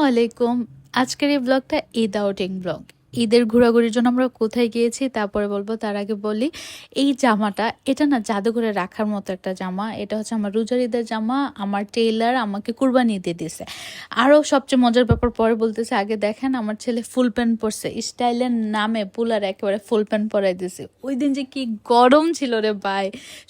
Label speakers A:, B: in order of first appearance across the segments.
A: আলাইকুম। আজকের এই ব্লগটা ঈদ আউটিং ব্লগ। ঈদের ঘোরাঘুরির জন্য আমরা কোথায় গিয়েছি তারপরে বলবো। তার আগে বলি, এই জামাটা এটা না জাদুঘরে রাখার মতো একটা জামা। এটা হচ্ছে আমার রোজার ঈদের জামা। আমার টেইলার আমাকে কুরবানি দিয়ে দিছে। আরও সবচেয়ে মজার ব্যাপার পরে বলতেছে, আগে দেখেন আমার ছেলে ফুল প্যান্ট পরছে, স্টাইলের নামে পুলার একেবারে ফুল প্যান্ট পরাই দিছে। ওই দিন যে কি গরম ছিল রে ভাই,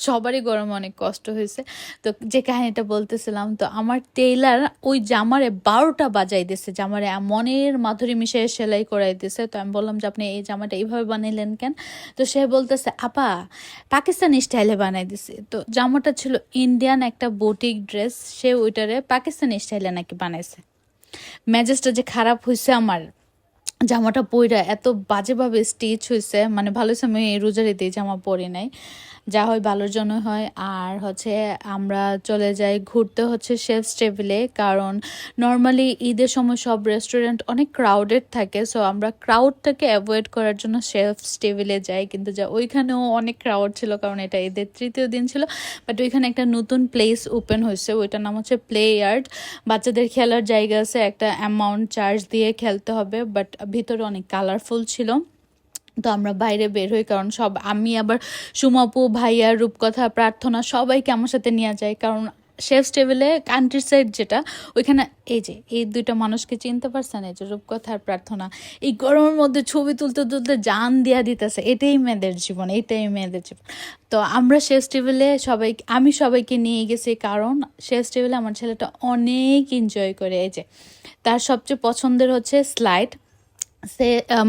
A: সবারই গরমে অনেক কষ্ট হয়েছে। তো যে কাহিনীটা বলতেছিলাম, তো আমার টেইলার ওই জামারে 12টা বাজাই দিছে, জামারে মনের মাধুরী মিশিয়ে সেলাই করাই দিছে। তো আমি বললাম যে আপনি এই জামাটা এইভাবে বানাইলেন কেন? তো সে বলতেছে, আপা পাকিস্তানি স্টাইলে বানাই দিছে। তো জামাটা ছিল ইন্ডিয়ান একটা বুটিক ড্রেস, সে ওইটারে পাকিস্তানি স্টাইলে নাকি বানাইছে। মেজাজটা যে খারাপ হয়েছে আমার, জামাটা পইরা এত বাজেভাবে স্টিচ হয়েছে। মানে ভালো হয়েছে আমি রোজার ঈদে জামা পরি নাই, যা হয় ভালোর জন্য হয়। আর হচ্ছে আমরা চলে যাই ঘুরতে হচ্ছে শেফস টেবিলে, কারণ নর্মালি ঈদের সময় সব রেস্টুরেন্ট অনেক ক্রাউডেড থাকে। সো আমরা ক্রাউডটাকে অ্যাভয়েড করার জন্য শেফস টেবিলে যাই, কিন্তু যা ওইখানেও অনেক ক্রাউড ছিল, কারণ এটা ঈদের তৃতীয় দিন ছিল। বাট ওইখানে একটা নতুন প্লেস ওপেন হয়েছে, ওইটার নাম হচ্ছে প্লে ইয়ার্ড। বাচ্চাদের খেলার জায়গা আছে, একটা অ্যামাউন্ট চার্জ দিয়ে খেলতে হবে, বাট ভিতরে অনেক কালারফুল ছিল। তো আমরা বাইরে বের হই, কারণ সব আমি আবার সুমাপু, ভাইয়া, রূপকথা, প্রার্থনা সবাইকে আমার সাথে নিয়ে যায়, কারণ শেফস টেবিলে কান্ট্রি সাইড যেটা, ওইখানে এই যে এই দুইটা মানুষকে চিনতে পারছেন, এই যে রূপকথা আর প্রার্থনা, এই গরমের মধ্যে ছবি তুলতে তুলতে জান দিয়া দিতেছে। এটাই মেয়েদের জীবন, এইটাই মেয়েদের জীবন। তো আমরা শেফস টেবিলে আমি সবাইকে নিয়ে গেছি, কারণ শেফস টেবিলে আমার ছেলেটা অনেক এনজয় করে। এই যে তার সবচেয়ে পছন্দের হচ্ছে স্লাইড।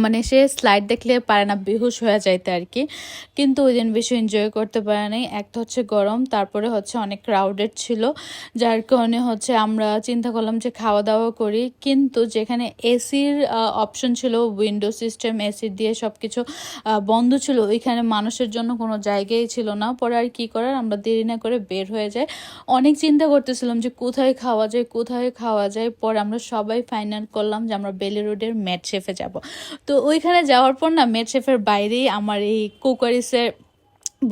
A: মানে সে স্লাইড দেখলে পারে না, বেহুশ হয়ে যাইতে আর কি। কিন্তু ওই দিন বেশি এনজয় করতে পারে নাই। একটা হচ্ছে গরম, তারপরে হচ্ছে অনেক ক্রাউডেড ছিল, যার কারণে হচ্ছে আমরা চিন্তা করলাম যে খাওয়া দাওয়া করি। কিন্তু যেখানে এসির অপশন ছিল, উইন্ডো সিস্টেম, এসি দিয়ে সব কিছু বন্ধ ছিল, ওইখানে মানুষের জন্য কোনো জায়গাই ছিল না। পরে আর কি করার, আমরা দেরি না করে বের হয়ে যাই। অনেক চিন্তা করতেছিলাম যে কোথায় খাওয়া যায়, কোথায় খাওয়া যায়। পরে আমরা সবাই ফাইনাল করলাম যে আমরা বেলি রোডের মেড শেফে যাব। তো ওইখানে যাওয়ার পর না, মেড শেফের বাইরেই আমার এই কুকারিসের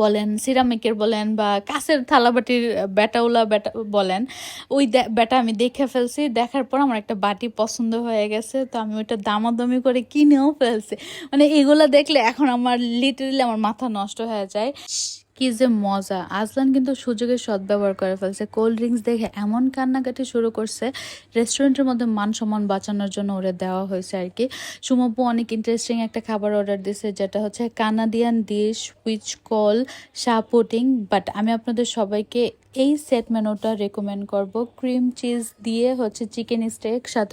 A: বলেন, সিরামিকের বলেন, বা কাঁচের থালাবাটির ব্যাটাওলা ব্যাটা বলেন, ওই ব্যাটা আমি দেখে ফেলছি। দেখার পর আমার একটা বাটি পছন্দ হয়ে গেছে, তো আমি ওইটা দামাদামি করে কিনেও ফেলছি। মানে এগুলা দেখলে এখন আমার লিটারেলি আমার মাথা নষ্ট হয়ে যায়। কি যে মজা! আজলান কিন্তু সুযোগের সদ্ব্যবহার করে ফেলছে। কোল্ড ড্রিঙ্কস দেখে এমন কান্নাকাটি শুরু করছে, রেস্টুরেন্টের মধ্যে মান সম্মান বাঁচানোর জন্য ওরে দেওয়া হয়েছে আর কি। সুমপু অনেক ইন্টারেস্টিং একটা খাবার অর্ডার দিছে, যেটা হচ্ছে কানাডিয়ান ডিশ উইচ কল শাহপুটিং। বাট আমি আপনাদের সবাইকে এই সেট মেনুটা রেকমেন্ড করব। ক্রিম চিজ দিয়ে হচ্ছে চিকেন স্টেক, সাথে